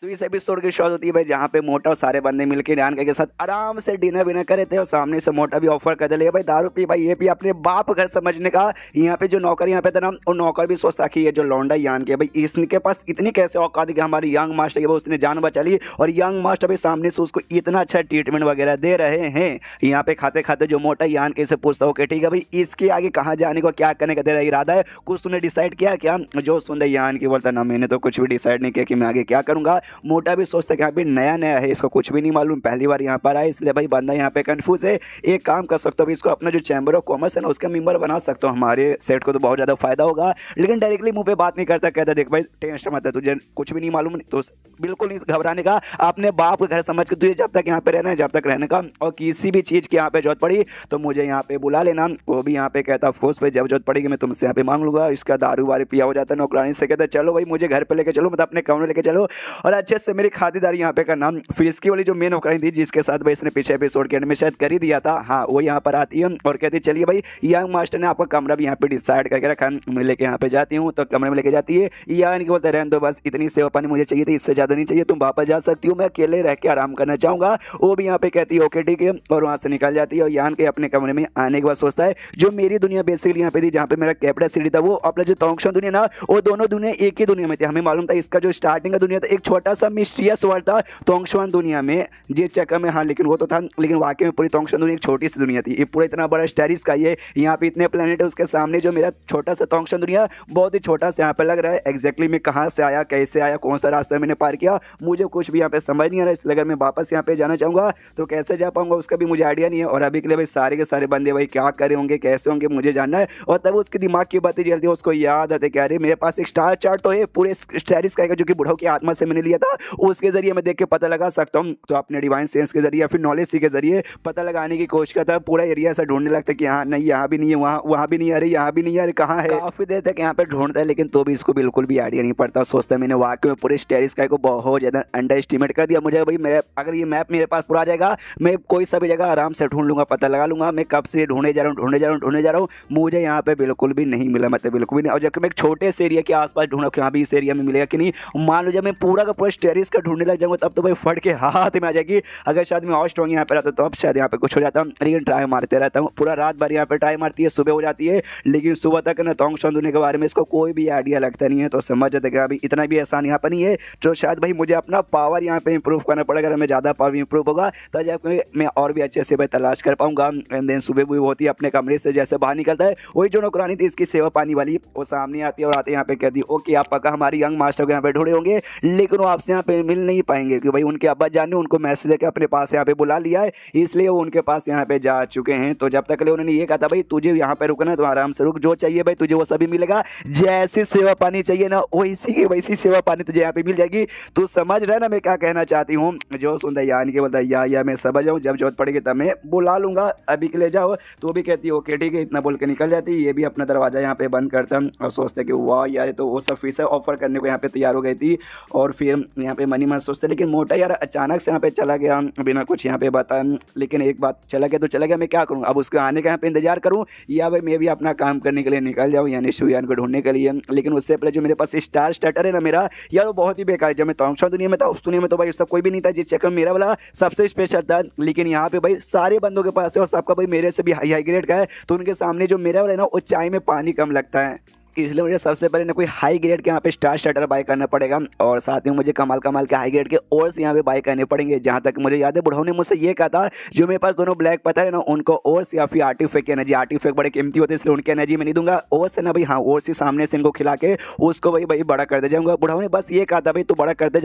तो इस एपिसोड की शुरुआत होती है भाई जहाँ पे मोटा और सारे बंदे मिलकर ईरान के साथ आराम से डिनर विनर करे थे और सामने से मोटा भी ऑफर कर दे भाई दारू पी भाई ये पी अपने बाप घर समझने का। यहाँ पे जो नौकर यहाँ पे था ना वो नौकर भी सोचता कि ये जो लौंडा यान के भाई इसके पास इतनी कैसे औकात है कि हमारी यंग मास्टर के उसने जान बचा ली और यंग मास्टर भी सामने से उसको इतना अच्छा ट्रीटमेंट वगैरह दे रहे हैं। यहाँ पे खाते खाते जो मोटा यान के से पूछता हो कि ठीक है भाई इसके आगे कहाँ जाने को क्या करने का तेरा इरादा है, कुछ तूने डिसाइड किया क्या? जो सुंदर यान की बोलता ना मैंने तो कुछ भी डिसाइड नहीं किया कि मैं आगे क्या करूंगा। मोटा भी सोचता है कि यहाँ पे नया नया है, इसको कुछ भी नहीं मालूम, पहली बार यहाँ पर आया, इसलिए भाई बंदा यहाँ पे कंफ्यूज है। एक काम कर सकते हो इसको अपना जो चैम्बर ऑफ कॉमर्स है ना उसका मेंबर बना सकते हो, हमारे सेट को तो बहुत ज़्यादा फायदा होगा। लेकिन डायरेक्टली मुंह पे बात नहीं करता, कहता देख भाई टेंशन मत है, तुझे कुछ भी नहीं मालूम तो बिल्कुल नहीं घबराने का, अपने बाप के घर समझ के तुझे जब तक यहाँ पे रहना है जब तक रहने का, और किसी भी चीज़ की यहाँ पे जरूरत पड़ी तो मुझे यहाँ पे बुला लेना। वो भी यहाँ पे कहता फोर्स पे जब जरूरत पड़ेगी मैं तुमसे यहाँ पे मांग लूंगा। इसका दारू वारू पिया हो जाता है, नौकरानी से कहता चलो भाई मुझे घर पे लेके चलो, मतलब अपने कमरे लेके चलो और अच्छे से मेरी खातिरदारी यहाँ पे करना। फिर इसकी वाली जो मेन नौकरानी थी जिसके साथ भाई इसने पिछले एपिसोड के एंड में शायद कर ही दिया था, हाँ वो यहाँ पर आती है और कहती चलिए भाई यंग मास्टर ने आपका कमरा भी यहाँ पे डिसाइड करके रखा, मैं लेके यहाँ पे जाती हूँ। तो कमरे में लेके जाती है, यानी कि बोलते रहने दो बस इतनी सेवा पानी मुझे चाहिए थी, इससे ज़्यादा नहीं चाहिए, तुम वापस जा सकती हो, मैं अकेले रह के आराम करना चाहूँगा। वो भी यहाँ पे कहती है ओके ठीक है और वहाँ से निकल जाती है। और यान के अपने कमरे में आने के बाद सोचता है जो मेरी दुनिया बेसिकली यहाँ पे थी जहाँ पे मेरा कैपिटल सिटी था वो अपना जो तोंगशुआन दुनिया ना वो दोनों दुनिया एक ही दुनिया में थी। हमें मालूम था इसका जो स्टार्टिंग का दुनिया था एक छोटा सा मिस्टीरियस वर्ल्ड था तोंगशुआन दुनिया में जिस चक्कर में, हाँ लेकिन वो तो था, लेकिन वाकई में पूरी तोंगशुआन दुनिया एक छोटी सी दुनिया थी। ये पूरा इतना बड़ा स्टेरिस का ये यहाँ पे इतने प्लेनेट है, उसके सामने जो मेरा छोटा सा तोंगशुआन दुनिया बहुत ही छोटा सा यहाँ पे लग रहा है। एग्जैक्टली मैं कहाँ से आया, कैसे आया, कौन सा रास्ता मैंने पार किया, मुझे कुछ भी यहाँ पे समझ नहीं आ रहा। इसलिए अगर मैं वापस यहाँ पे जाना चाहूँगा तो कैसे जा पाऊंगा उसका भी मुझे आइडिया नहीं है। और अभी के लिए भाई सारे के सारे बंदे भाई क्या करे होंगे कैसे होंगे मुझे जानना है। और तब उसके दिमाग की बातें चलती है, उसको याद आते क्या अरे मेरे पास एक स्टार चार्ट तो है पूरे स्टेरिस का जो कि बुढ़ाऊ की आत्मा से मैंने लिया था, उसके जरिए मैं देख के पता लगा सकता हूँ। तो अपने डिवाइन सेंस के जरिए या फिर नॉलेज के जरिए पता लगाने की कोशिश करता है। पूरा एरिया ऐसा ढूंढने लगता है कि हाँ नहीं यहाँ भी नहीं है, वहाँ भी नहीं है, अरे यहाँ भी नहीं है, अरे कहाँ है। काफी देर तक यहाँ पे ढूंढता है लेकिन तो भी इसको बिल्कुल भी आइडिया नहीं पड़ता। सोचता है मैंने वाकई में पूरे स्टेरिस का को बहुत ज़्यादा अंडर एस्टिमेट कर दिया। मुझे भाई मेरे अगर ये मैप मेरे पास पूरा आ जाएगा मैं कोई सा भी जगह आराम से ढूंढ लूंगा, पता लगा लूंगा। मैं कब से ढूंढे जा रहा हूँ मुझे यहाँ पे बिल्कुल भी नहीं मिला, मतलब बिल्कुल भी नहीं। और जबकि मैं एक छोटे से एरिया के आसपास ढूंढा कि हाँ भी इस एरिया में मिलेगा कि नहीं, मान लो जब मैं पूरा का पूरा स्टेरिस का ढूंढने लग जाऊंगा तब तो भाई फट के हाथ में आ जाएगी। अगर शायद मैं और स्ट्रॉन्ग यहाँ पे रहता तो अब शायद यहाँ पे कुछ हो जाता, लेकिन ट्राई मारते रहता हूँ पूरा रात भर यहाँ पे ट्राई मारती है, सुबह हो जाती है लेकिन सुबह तक ना तोंगशुआन दुनिया के बारे में इसको कोई भी आइडिया लगता नहीं है। तो समझ जाते कि अभी इतना भी आसान यहाँ पर नहीं है, तो शायद भाई मुझे अपना पावर यहाँ पे इंप्रूव करना पड़ेगा। अगर मैं ज़्यादा पावर इंप्रूव होगा तो जब मैं और भी अच्छे से भाई तलाश कर पाऊंगा। एंड देन सुबह भी होती है अपने कमरे से जैसे बाहर निकलता है वही जो नौकरानी थी इसकी सेवा पानी वाली वो सामने आती है और आते यहाँ पे कहती है ओके आप पक्का हमारी यंग मास्टर को यहाँ पे ढूंढे होंगे लेकिन वो आपसे यहाँ पे मिल नहीं पाएंगे क्योंकि भाई उनके अब्बा जान ने उनको मैसेज देकर अपने पास यहाँ पे बुला लिया है, इसलिए वो उनके पास यहाँ पे जा चुके हैं। तो जब तक उन्होंने ये कहा था भाई तुझे यहाँ पे रुकना तो आराम से रुक, जो चाहिए भाई तुझे वो सभी मिलेगा, जैसी सेवा पानी चाहिए ना वैसी की वैसी सेवा पानी तुझे यहाँ पे मिल जाएगी। तू समझ रहा है ना मैं क्या कहना चाहती हूँ। जो सुनता यानी कि बोलता या मैं समझ जाऊँ, जब जरूरत पड़ेगी तब मैं बुला लूंगा, अभी के लिए जाओ। तो भी कहती है ओके ठीक है, इतना बोल के निकल जाती है। ये भी अपना दरवाजा यहाँ पे बंद करता और सोचते कि वाह यार तो वो सब फिर से ऑफर करने को यहाँ पे तैयार हो गई थी। और फिर यहाँ पे मनी मन सोचते लेकिन मोटा यार अचानक से यहाँ पे चला गया बिना कुछ यहाँ पे बता। लेकिन एक बात चला गया तो चला गया, मैं क्या करूँ अब उसके आने का यहाँ पे इंतजार करूँ या भाई मैं भी अपना काम करने के लिए निकल जाऊँ यानी शुयान को ढूंढने के लिए। लेकिन उससे पहले जो मेरे पास स्टार स्टार्टर है ना मेरा यार वो बहुत ही बेकार है। जब मैं तोंगशुआन दुनिया में था उस दुनिया में तो भाई उसका कोई भी नहीं था, जिस चक्कर मेरा वाला सबसे स्पेशल था। लेकिन यहाँ पे भाई सारे बंदों के पास है और सबका भाई मेरे से भी हाई ग्रेड का है, तो उनके सामने जो मेरा वाला है ना वो चाय में पानी कम लगता है। इसलिए मुझे सबसे पहले ना कोई हाई ग्रेड के यहाँ पे स्टार स्टार्टर बाय करना पड़ेगा और साथ में मुझे कमाल के हाई ग्रेड के ओर्स यहाँ पे बाय करने पड़ेंगे। जहाँ तक मुझे याद है बुढ़ाऊ ने मुझसे ये कहा था जो मेरे पास दोनों ब्लैक पता है ना उनको ओर्स या फिर आर्टिफैक्ट एनर्जी, आर्टिफैक्ट बड़े कीमती होते हैं इसलिए उनकी एनर्जी मैं नहीं दूंगा। ओर्स है ना भाई हाँ ओर्स ही सामने से इनको खिला के उसको भाई बड़ा करते जाऊँगा। बुढ़ाऊ ने बस ये कहा था भाई तू बड़ा करते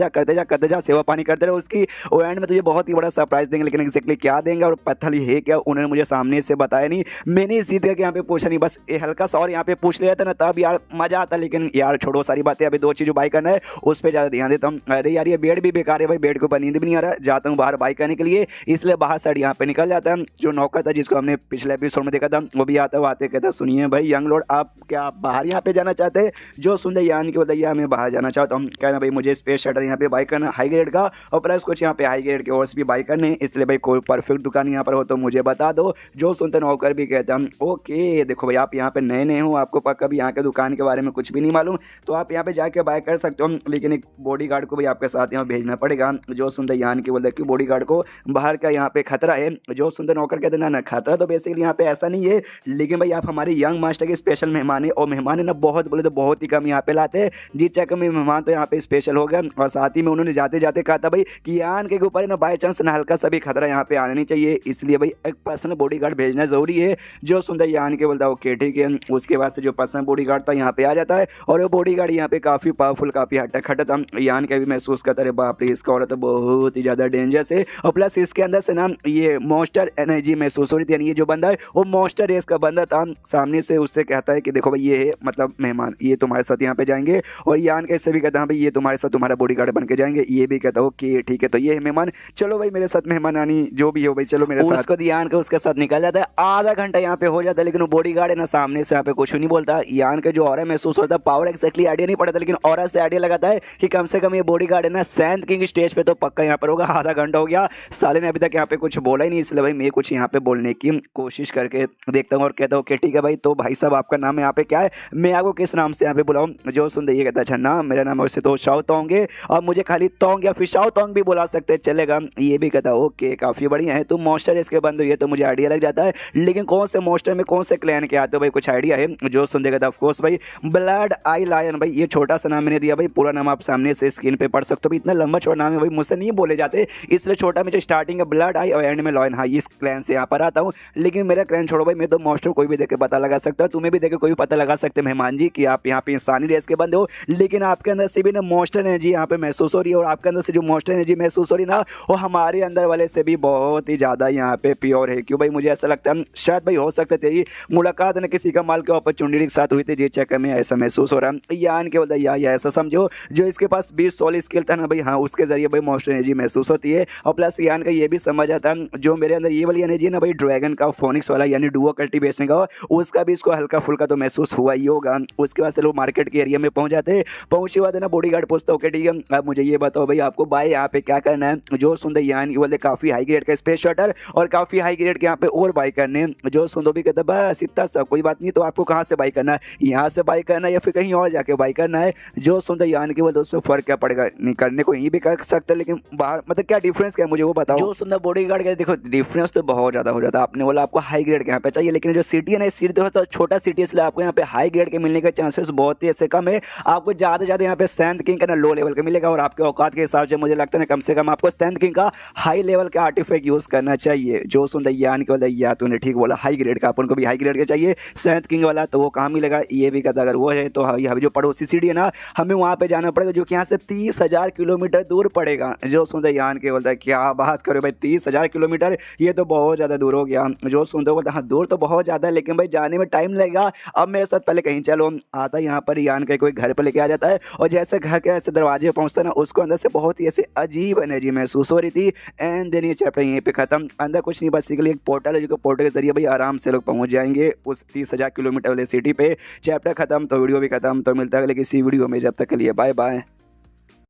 जा सेवा पानी करते रहे उसकी, और एंड में तुझे बहुत ही बड़ा सरप्राइज देंगे। लेकिन एक्जैक्टली क्या देंगे और पत्थर है क्या उन्होंने मुझे सामने से बताया नहीं, मैंने इसी तरह के यहाँ पे पूछा नहीं, बस हल्का सा और यहाँ पे पूछ लिया था ना तब यार मजा आता। लेकिन यार छोड़ो सारी बातें, अभी दो चीज़ बाई करना है उस पर ज़्यादा ध्यान देता हूँ। अरे यार ये बेड भी बेकार है भाई, बेड के ऊपर नींद भी नहीं आ रहा, जाता हूँ बाहर बाई करने के लिए, इसलिए बाहर साइड यहाँ पे निकल जाता है। जो नौकर था जिसको हमने पिछले एपिसोड में देखा था वो भी आता है, आते कहता सुनिए भाई यंग लॉर्ड आप क्या बाहर यहाँ पे जाना चाहते हैं? जो सुन दे यान की बताइए मैं बाहर जाना चाहता हूँ। कहना भाई मुझे स्पेस शटर यहाँ पे बाई करना हाई ग्रेड का और प्लस कुछ यहाँ पे हाई ग्रेड के और भी बाई करने, इसलिए भाई कोई परफेक्ट दुकान यहाँ पर हो तो मुझे बता दो। जो सुनते नौकर भी कहता हूँ ओके देखो भाई आप यहाँ पे नए हो, आपको पक्का भी यहाँ के दुकान के बारे में कुछ भी नहीं मालूम तो आप यहाँ पे जाके बाय कर सकते हो, लेकिन एक बॉडीगार्ड को भी आपके साथ यहाँ भेजना पड़ेगा। जो सुनते यहाँ के बोलते कि बॉडीगार्ड को बाहर का यहाँ पे खतरा है। जो सुनते नौकर कहते ना खतरा तो बेसिकली यहाँ पे ऐसा नहीं है, लेकिन भाई आप हमारे यंग मास्टर के स्पेशल मेहमान है और मेहमान है ना बहुत बोले तो बहुत ही कम यहाँ पे लाते हैं। जी चक्कर में मेहमान तो यहाँ पे स्पेशल हो गया और साथ ही में उन्होंने जाते जाते कहा था भाई कि यान के ऊपर है ना बाई चांस ना हल्का सा भी खतरा यहाँ पे आना नहीं चाहिए, इसलिए भाई एक पर्सनल बॉडीगार्ड भेजना जरूरी है। जो सुंदर यान के बोलता है ओके ठीक है। उसके बाद से जो पर्सनल बॉडीगार्ड था यहाँ पे आ जाता है और वो बॉडीगार्ड यहाँ पे काफी पावरफुल काफी हट्टा खट्टा था। यान के भी महसूस करता है बाप रे इसका औरत तो बहुत ही ज्यादा डेंजरस है और प्लस इसके अंदर से ना ये मॉन्स्टर एनर्जी महसूस हो रही थी, यानी ये जो बंदा है वो मॉन्स्टर रेस का बंदा था। सामने से उससे कहता है कि देखो भाई ये है मतलब मेहमान, ये तुम्हारे साथ यहाँ पे जाएंगे और यान कैसे भी कहता है भाई ये तुम्हारे साथ तुम्हारा बॉडीगार्ड बन के जाएंगे। ये भी कहता है ओके ठीक है तो ये है मेहमान, चलो भाई मेरे साथ मेहमान आनी जो भी हो भाई चलो मेरे साथ। उसको यान के उसके साथ निकल जाता है, आधा घंटा यहाँ पे हो जाता है, लेकिन वो बॉडीगार्ड है ना सामने से यहाँ पे कुछ नहीं बोलता। यान के जो ऑरा महसूस होता है पावर एक्जैक्टली आइडिया नहीं पड़ता, लेकिन ऑरा से आइडिया लगाता है कि कम से कम ये बॉडीगार्ड है ना सैंड किंग स्टेज पे तो पक्का यहाँ पर होगा। आधा घंटा हो गया, साले ने अभी तक यहाँ पे कुछ बोला ही नहीं, इसलिए भाई मैं कुछ यहाँ पे बोलने की कोशिश करके देखता हूँ और कहता हूँ कि ठीक है भाई तो भाई साहब आपका नाम यहाँ पे क्या है, मैं आपको किस नाम से यहाँ पे बुलाऊँ। जो सुन ये कहता अच्छा नाम मेरा नाम वैसे तो शाओ तोंगे और मुझे खाली तोंग या फिर शाओ तोंग भी बुला सकते चलेगा। ये भी कहता ओके काफी बढ़िया है, तुम मॉन्स्टर इसके बंद हो ये तो मुझे आइडिया लग जाता है, लेकिन कौन से मॉन्स्टर में कौन से क्लैन के आते हो भाई कुछ आइडिया है। जो सुन देखा था ऑफकोर्स भाई ब्लड आई लायन, भाई ये छोटा सा नाम मैंने दिया भाई, पूरा नाम आप सामने से स्क्रीन पे पढ़ सकते हो। इतना लंबा छोटा नाम है भाई मुझसे नहीं बोले जाते, इसलिए छोटा में जो स्टार्टिंग है ब्लड आई और एंड में लॉयन, हाँ इस क्लैन से यहाँ पर आता हूँ। लेकिन मेरा क्लैन छोड़ो भाई, मैं तो मॉन्स्टर कोई भी देख के पता लगा सकता हूँ, तुम्हें भी देख के कोई भी पता लगा सकते मेहमान जी कि आप यहाँ पे इंसानी रेस के बंदे हो, लेकिन आपके अंदर से भी ना मॉन्स्टर एनर्जी यहाँ पे महसूस हो रही है और आपके अंदर से जो मॉन्स्टर एनर्जी महसूस हो रही है ना वो हमारे अंदर वाले से भी बहुत ही ज़्यादा यहाँ पे प्योर है। क्यों भाई मुझे ऐसा लगता है शायद भाई हो सकता है तेरी मुलाकात ना किसी का माल के अपॉर्चुनिटी के साथ हुई थी, जी चक्कर में ऐसा महसूस हो रहा है। यान के बोलता या ऐसा समझो जो इसके पास 20 सोल स्किल था ना भाई, हाँ उसके जरिए भाई मॉन्स्टर एनर्जी महसूस होती है। और प्लस यान का ये भी समझ आता है जो मेरे अंदर ये वाली एनर्जी है ना भाई ड्रैगन का फोनिक्स वाला यानी डुओ कल्टीवेशन का, उसका भी इसको हल्का फुल्का तो महसूस हुआ ही होगा। उसके बाद से लोग मार्केट के एरिया में पहुंच जाते हैं, पहुंचे बाद है ना बॉडीगार्ड पूछता ओके ठीक है अब मुझे ये बताओ भाई आपको बाय यहाँ पे क्या करना है। जो सुंदर यान ये बोलते काफी हाई ग्रेड का स्पेस शटल और काफी हाई ग्रेड के यहाँ पे और बाई करने। जो सुंदर भी कहता बस इतना सब कोई बात नहीं, तो आपको कहाँ से बाई करना है, यहाँ से बाई करना है या फिर कहीं और जाके बाई करना है। जो सुंदर यान के बोलते उसमें फर्क क्या पड़ेगा, नहीं करने को यहीं भी कर सकते लेकिन बाहर मतलब क्या डिफरेंस क्या है मुझे वो बताओ। जो सुंदर बॉडीगार्ड कहते देखो डिफरेंस तो बहुत ज्यादा हो जाता है, आपने बोला आपको हाई ग्रेड के यहाँ पे चाहिए, लेकिन जो सिटी है ना सिटी तो छोटा सिटी है इसलिए आपको यहाँ पे हाई ग्रेड के मिलने के चांसेस बहुत ही ऐसे कम है। आपको ज्यादा से ज्यादा यहाँ पे सैंड किंग का ना लो लेवल का मिलेगा और आपके औकात के हिसाब से मुझे लगता है कम से कम आपको सैंड किंग का हाई लेवल का आर्टिफैक्ट यूज करना चाहिए। जो सुंदर यान के बोला या तूने ठीक बोला हाई ग्रेड का, अपन को भी हाई ग्रेड का चाहिए सैंड किंग वाला, तो वो कहाँ मिलेगा ये भी कहता अगर वो है तो अभी जो पड़ोसी सिटी है ना हमें वहाँ पे जाना पड़ेगा जो कि यहाँ से 30,000 किलोमीटर दूर पड़ेगा। जो सुंदर यान के बोलता है क्या बात करो भाई 30,000 किलोमीटर ये तो बहुत ज़्यादा दूर हो गया। जो सुंदर बोलता है हाँ दूर तो बहुत ज़्यादा है लेकिन भाई जाने में टाइम लगेगा, अब मेरे साथ पहले कहीं चलो। आता यहाँ पर यान के कोई घर पर लेके आ जाता है और जैसे घर के ऐसे दरवाजे पहुँचता है ना उसको अंदर से बहुत ही ऐसे अजीब एनर्जी महसूस हो रही थी। एंड देन ये चैप्टर यहीं पे खत्म, अंदर कुछ नहीं बस एक पोर्टल है जो पोर्टल के जरिए भाई आराम से लोग पहुँच जाएंगे उस 30,000 किलोमीटर वाले सिटी पे। चैप्टर खत्म तो वीडियो भी खत्म, तो मिलता है अगले किसी वीडियो में, जब तक के लिए बाय बाय।